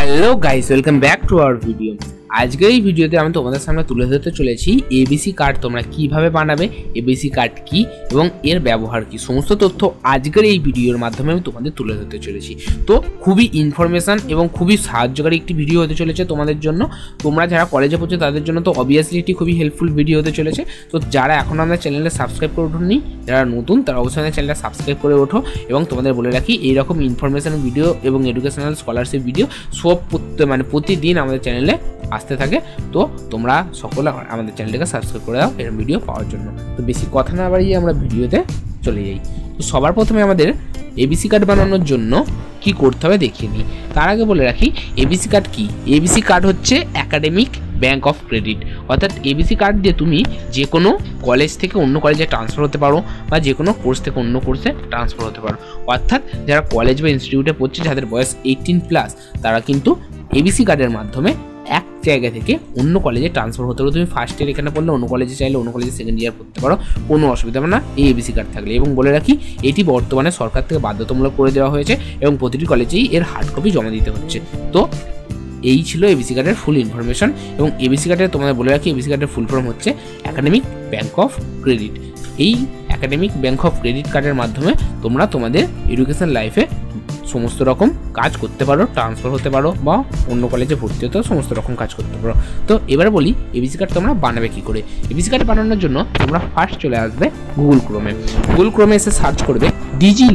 Hello guys, welcome back to our video. আজকের এই ভিডিওতে আমি তোমাদের সামনে তুলে ধরতে চলেছি এবিসি কার্ড তোমরা কিভাবে বানাবে, এবিসি কার্ড কি এবং এর ব্যবহার কি, সমস্ত তথ্য আজকের এই ভিডিওর মাধ্যমে আমি তোমাদের তুলে ধরতে চলেছি। তো খুবই ইনফরমেশন এবং খুবই সাহায্যকারী একটি ভিডিও হতে চলেছে তোমাদের জন্য। তোমরা যারা কলেজে পড়ছো তাদের জন্য তো অবভিয়াসলি একটি খুবই হেল্পফুল ভিডিও হতে চলেছে। তো যারা এখন আমাদের চ্যানেলে সাবস্ক্রাইব করে ওঠোনি, যারা নতুন তারা অবশ্যই আমাদের চ্যানেলটা সাবস্ক্রাইব করে ওঠো। এবং তোমাদের বলে রাখি, এইরকম ইনফরমেশন ভিডিও এবং এডুকেশনাল স্কলারশিপ ভিডিও সব প্রতিদিন আমাদের চ্যানেলে আসতে থাকে। তো তোমরা সকলে আমাদের চ্যানেলটাকে সাবস্ক্রাইব করে দাও এরকম ভিডিও পাওয়ার জন্য। তো বেশি কথা না বাড়িয়ে আমরা ভিডিওতে চলে যাই। তো সবার প্রথমে আমাদের এবিসি কার্ড বানানোর জন্য কি করতে হবে দেখিয়ে নিই। তার আগে বলে রাখি, এবিসি কার্ড কি। এবিসি কার্ড হচ্ছে একাডেমিক ব্যাংক অফ ক্রেডিট। অর্থাৎ এবিসি কার্ড দিয়ে তুমি যে কোনো কলেজ থেকে অন্য কলেজে ট্রান্সফার হতে পারো বা যে কোনো কোর্স থেকে অন্য কোর্সে ট্রান্সফার হতে পারো। অর্থাৎ যারা কলেজ বা ইনস্টিটিউটে পড়ছে, যাদের বয়স 18+, তারা কিন্তু এবিসি কার্ডের মাধ্যমে এক জায়গা থেকে অন্য কলেজে ট্রান্সফার হতে পারো। তুমি ফার্স্ট ইয়ার এখানে পড়লে অন্য কলেজে চাইলে অন্য কলেজে সেকেন্ড ইয়ার পড়তে পারো, কোনো অসুবিধা হবে না এই এবিসি কার্ড থাকলে। এবং বলে রাখি, এটি বর্তমানে সরকার থেকে বাধ্যতামূলক করে দেওয়া হয়েছে এবং প্রতিটি কলেজেই এর হার্ড কপি জমা দিতে হচ্ছে। তো এই ছিল এবিসি কার্ডের ফুল ইনফরমেশন। এবং এবিসি কার্ডের তোমাদের বলে রাখি, এবিসি কার্ডের ফুল ফর্ম হচ্ছে একাডেমিক ব্যাংক অফ ক্রেডিট। এই একাডেমিক ব্যাংক অফ ক্রেডিট কার্ডের মাধ্যমে তোমরা তোমাদের এডুকেশন লাইফে সমস্ত রকম কাজ করতে পারো, ট্রান্সফার হতে পারো বা অন্য কলেজে ভর্তি হতেও সমস্ত রকম কাজ করতে পারো। তো এবার বলি এবিসি কার্ড তোমরা বানাবে কি করে। এবিসি কার্ড বানানোর জন্য তোমরা ফার্স্ট চলে আসবে গুগল ক্রোমে এসে সার্চ করবে ডিজি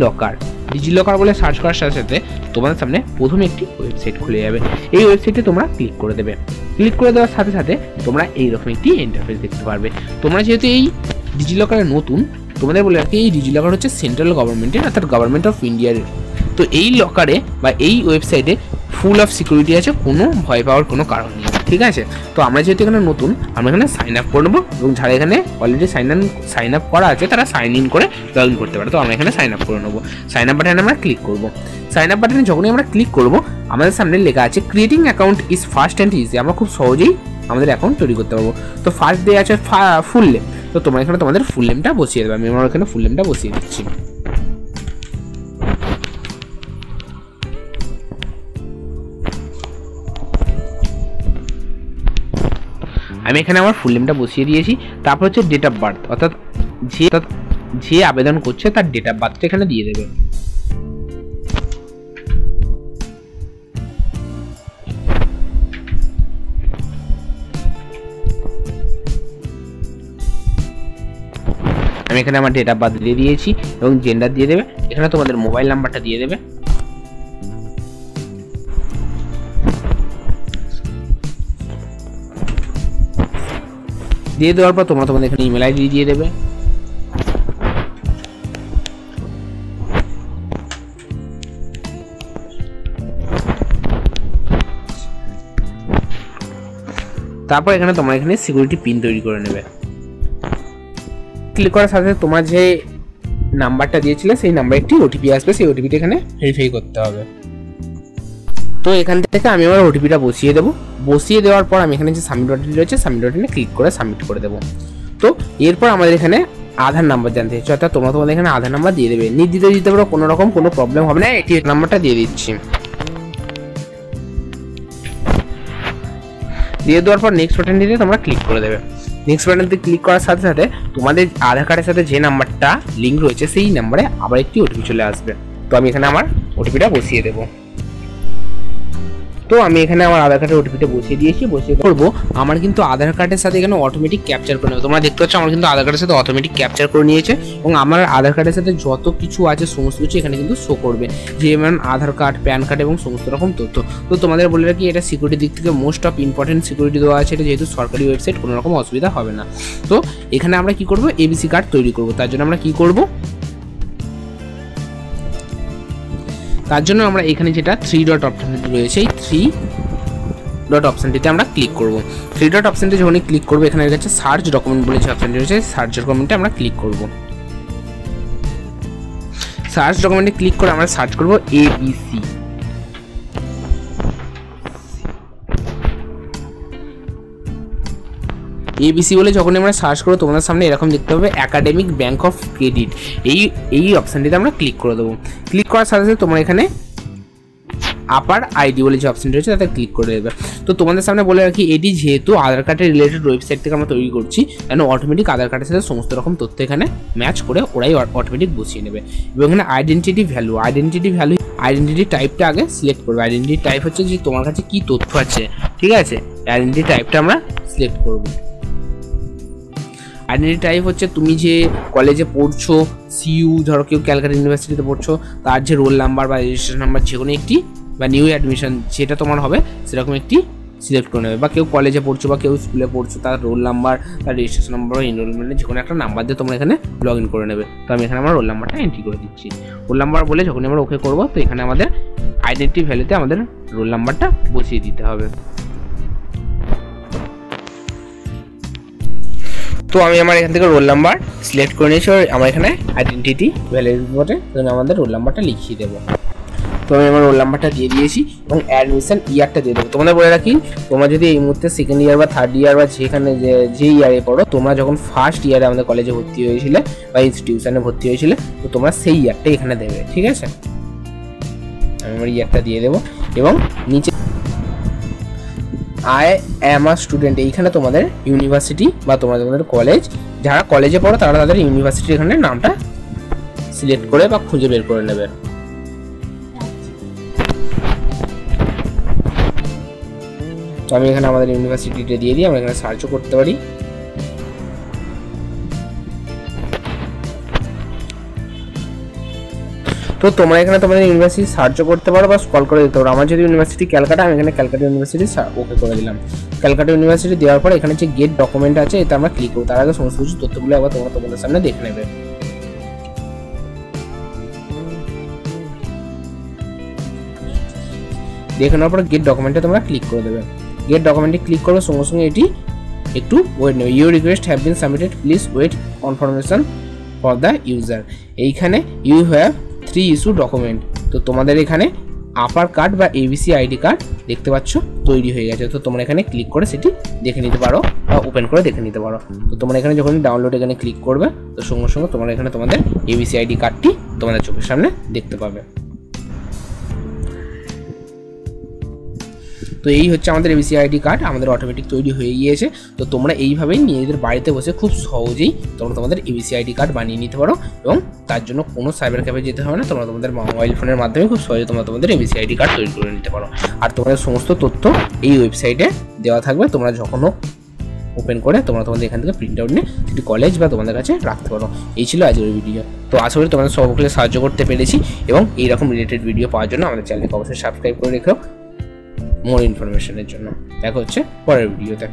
লকার বলে সার্চ করার সাথে সাথে তোমাদের সামনে প্রথমে একটি ওয়েবসাইট খুলে যাবে। এই ওয়েবসাইটে তোমরা ক্লিক করে দেবে। ক্লিক করে দেওয়ার সাথে সাথে তোমরা এইরকম একটি ইন্টারফেস দেখতে পারবে। তোমরা যেহেতু এই ডিজি লকারে নতুন, তোমাদের বলে রাখি, এই ডিজি লকার হচ্ছে সেন্ট্রাল গভর্নমেন্টের, অর্থাৎ গভর্নমেন্ট অফ ইন্ডিয়ার। তো এই লকারে বা এই ওয়েবসাইটে ফুল অফ সিকিউরিটি আছে, কোনো ভয় পাওয়ার কোনো কারণ নেই, ঠিক আছে। তো আমরা যেহেতু এখানে নতুন, আমরা এখানে সাইন আপ করে নেবো এবং যারা এখানে অলরেডি সাইন আপ করা আছে তারা সাইন ইন করে লগ ইন করতে পারে। তো আমরা এখানে সাইন আপ করে নেবো। সাইন আপ বাটনে আমরা ক্লিক করবো। সাইন আপ বাটনে যখনই আমরা ক্লিক করবো, আমাদের সামনে লেখা আছে creating account is fast and easy. আমরা খুব সহজেই আমাদের অ্যাকাউন্ট তৈরি করতে পারবো। তো ফার্স্ট দেওয়া আছে ফুল নেম। তো তোমরা এখানে তোমাদের ফুল নেমটা বসিয়ে দেবে। আমি আমার এখানে ফুল নেমটা বসিয়ে দিচ্ছি। আমি এখানে আমার ফুল নেমটা বসিয়ে দিয়েছি। তারপর হচ্ছে ডেট অফ বার্থ, অর্থাৎ যে আবেদন করছে তার ডেট অফ বার্থটা এখানে দিয়ে দেবে। আমি এখানে আমার ডেট অফ বার্থ দিয়ে দিয়েছি এবং জেন্ডার দিয়ে দেবে। এখানে তোমাদের মোবাইল নাম্বারটা দিয়ে দেবে। দিয়ে দেওয়ার পর তোমরা তোমাদের এখানে ইমেল আইডি দিয়ে দেবে। তারপর এখানে তোমরা এখানে সিকিউরিটি পিন তৈরি করে নেবে। ক্লিক করার সাথে সাথে তোমার যে নাম্বারটা দিয়েছিলে সেই নাম্বারে একটি ওটিপি আসবে। সেই ওটিপিটা এখানে ভেরিফাই করতে হবে। তো এখান থেকে আমি আমার ওটিপিটা বসিয়ে দেবো। বসিয়ে দেওয়ার পর আমি এখানে যে সাবমিট বাটন রয়েছে, সাবমিট বাটনে ক্লিক করে সাবমিট করে দেবো। তো এরপর আমাদের এখানে আধার নাম্বার জানতে হচ্ছে, অর্থাৎ তোমরা তোমাদের এখানে আধার নাম্বার দিয়ে দেবে। নির্দিষ্ট দিতে পারো, কোনো রকম কোনো প্রবলেম হবে না। এটি নাম্বারটা দিয়ে দিচ্ছি। দিয়ে দেওয়ার পর নেক্সট বাটন দিয়ে তোমরা ক্লিক করে দেবে। নেক্সট বাটনতে ক্লিক করার সাথে সাথে তোমাদের আধার কার্ডের সাথে যে নাম্বারটা লিঙ্ক রয়েছে সেই নাম্বারে আবার একটি ওটিপি চলে আসবে। তো আমি এখানে আমার ওটিপিটা বসিয়ে দেবো। তো আমি এখানে আমার আধার কার্ডের ওটিপিটা বসিয়ে দিয়েছি। বসিয়ে করবো আমার কিন্তু আধার কার্ডের সাথে এখানে অটোমেটিক ক্যাপচার করে নেবে। তোমরা দেখতে পাচ্ছ আমার কিন্তু আধার কার্ডের সাথে অটোমেটিক ক্যাপচার করে নিয়েছে এবং আমার আধার কার্ডের সাথে যত কিছু আছে সমস্ত কিছু এখানে কিন্তু শো করবে, যেমন আধার কার্ড, প্যান কার্ড এবং সমস্ত রকম তথ্য। তো তোমাদের বলে রাখি, এটা সিকিউরিটির দিক থেকে মোস্ট অফ ইম্পর্টেন্ট সিকিউরিটি দেওয়া আছে। এটা যেহেতু সরকারি ওয়েবসাইট, কোনো রকম অসুবিধা হবে না। তো এখানে আমরা কি করবো, এবিসি কার্ড তৈরি করবো। তার জন্য আমরা কি করবো, তার জন্য আমরা এখানে যেটা 3 ডট অপশন রয়েছে, এই 3 ডট অপশনটিতে আমরা ক্লিক করব। 3 ডট অপশনটি যখনই ক্লিক করবো, এখানে কাছে সার্চ ডকুমেন্ট বলে যে অপশনটি রয়েছে, সার্চ ডকুমেন্টে আমরা ক্লিক করব। সার্চ ডকুমেন্টে ক্লিক করে আমরা সার্চ করব এবিসি। এবিসি বলে যখন আমরা সার্চ করব, তোমাদের সামনে এরকম দেখতে পাবে একাডেমিক ব্যাংক অফ ক্রেডিট। এই অপশনটিতে আমরা ক্লিক করে দেবো। ক্লিক করার সাথে সাথে তোমরা এখানে আপার আইডি বলে যে অপশনটা রয়েছে তাতে ক্লিক করে দেবে। তো তোমাদের সামনে বলে রাখি, এটি যেহেতু আধার কার্ডের রিলেটেড ওয়েবসাইট থেকে আমরা তৈরি করছি, কেন অটোমেটিক আধার কার্ডের সাথে সমস্ত রকম তথ্য এখানে ম্যাচ করে ওরাই অটোমেটিক বসিয়ে নেবে। এবং এখানে আইডেন্টিটি টাইপটা আগে সিলেক্ট করবে। আইডেন্টিটি টাইপ হচ্ছে যে তোমার কাছে কি তথ্য আছে, ঠিক আছে। আইডেন্টিটি টাইপটা আমরা সিলেক্ট করব। আইডেন্টিটি টাইপ হচ্ছে তুমি যে কলেজে পড়ছো, সিইউ ধরো কেউ ক্যালকাটা ইউনিভার্সিটিতে পড়ছো, তার যে রোল নাম্বার বা রেজিস্ট্রেশন নাম্বার যে কোনো একটি, বা নিউ অ্যাডমিশন যেটা তোমার হবে সেরকম একটি সিলেক্ট করে নেবে। বা কেউ কলেজে পড়ছো বা কেউ স্কুলে পড়ছো, তার রোল নাম্বার, তার রেজিস্ট্রেশন নাম্বার বা এনরোলমেন্টের যে কোনো একটা নাম্বার দিয়ে তোমরা এখানে লগ ইন করে নেবে। তো আমি এখানে আমার রোল নাম্বারটা এন্ট্রি করে দিচ্ছি। রোল নাম্বার বলে যখন আমরা ওকে করবো, তো এখানে আমাদের আইডেন্টিটি ভ্যালুতে আমাদের রোল নাম্বারটা বসিয়ে দিতে হবে। তো আমি আমার এখান থেকে রোল নাম্বার সিলেক্ট করে নিয়েছি, আমার এখানে আইডেন্টিটি ভ্যালুর উপরে আমাদের রোল নাম্বারটা লিখিয়ে দেবো। তো আমি আমার রোল নাম্বারটা দিয়ে দিয়েছি এবং অ্যাডমিশন ইয়ারটা দিয়ে দেবো। তোমাদের বলে রাখি, তোমরা যদি এই মুহূর্তে সেকেন্ড ইয়ার বা থার্ড ইয়ার বা যেখানে যে ইয়ারে পড়ো, তোমরা যখন ফার্স্ট ইয়ারে আমাদের কলেজে ভর্তি হয়েছিলে বা ইনস্টিটিউশনে ভর্তি হয়েছিলে, তো তোমরা সেই ইয়ারটা এখানে দেবে, ঠিক আছে। আমি আমার ইয়ারটা দিয়ে দেবো এবং নিচে আই অ্যাম আ স্টুডেন্ট, এইখানে তোমাদের ইউনিভার্সিটি বা তোমাদের কলেজ, যারা কলেজে পড়ো তারা তাদের ইউনিভার্সিটির এখানে নামটা সিলেক্ট করে বা খুঁজে বের করে নেবে। তো আমি এখানে আমাদের ইউনিভার্সিটিটা দিয়ে দিই, আমরা এখানে সার্চও করতে পারি। তো তোমরা এখানে তোমাদের ইউনিভার্সিটি সার্চও করতে পারো বা স্ক্রল করে দিতে পারো। আমার যদি ইউনিভার্সিটি ক্যালকাটা, আমি এখানে ক্যালকাটা ইউনিভার্সিটি ওকে করে দিলাম। ক্যালকাটা ইউনিভার্সিটি দেওয়ার পর এখানে যে গেট ডকুমেন্ট আছে, এতে আমরা ক্লিক করব। তার আগে সমস্ত কিছু তথ্যগুলো একবার তোমরা তোমাদের সামনে দেখে নেবে। দেখে নেওয়ার পর গেট ডকুমেন্টে তোমরা ক্লিক করে দেবে। গেট ডকুমেন্টে ক্লিক করবে, সঙ্গে সঙ্গে এটি একটু ওয়েট নেবে। Your request have been submitted, please wait confirmation for the user. এইখানে ইউ হ্যাভ 3 ইস্যু ডকুমেন্ট। তো তোমাদের এখানে আপার কার্ড বা এবিসি আইডি কার্ড দেখতে পাচ্ছ তৈরি হয়ে গেছে। তো তোমরা এখানে ক্লিক করে সেটি দেখে নিতে পারো বা ওপেন করে দেখে নিতে পারো। তো তোমরা এখানে যখন ডাউনলোড এখানে ক্লিক করবে, তো সঙ্গে সঙ্গে তোমরা এখানে তোমাদের এবিসি আইডি কার্ডটি তোমাদের চোখের সামনে দেখতে পাবে। তো এই হচ্ছে আমাদের এবিসি আইডি কার্ড, আমাদের অটোমেটিক তৈরি হয়ে গিয়েছে। তো তোমরা এইভাবেই নিজেদের বাড়িতে বসে খুব সহজেই তোমরা তোমাদের এবিসি আইডি কার্ড বানিয়ে নিতে পারো এবং তার জন্য কোনো সাইবার ক্যাফে যেতে হবে না। তোমরা তোমাদের মোবাইল ফোনের মাধ্যমে খুব সহজে তোমরা তোমাদের এবিসি আইডি কার্ড তৈরি করে নিতে পারো। আর তোমাদের সমস্ত তথ্য এই ওয়েবসাইটে দেওয়া থাকবে। তোমরা যখন ওপেন করে তোমরা তোমাদের এখান থেকে প্রিন্ট আউট নিয়ে সেটি কলেজ বা তোমাদের কাছে রাখতে পারো। এই ছিল আজকের ভিডিও। তো আশা করি তোমাদের সকলে সাহায্য করতে পেরেছি এবং এইরকম রিলেটেড ভিডিও পাওয়ার জন্য আমাদের চ্যানেলকে অবশ্যই সাবস্ক্রাইব করে রেখো মোর ইনফরমেশনের জন্য। দেখা হচ্ছে পরের ভিডিওতে।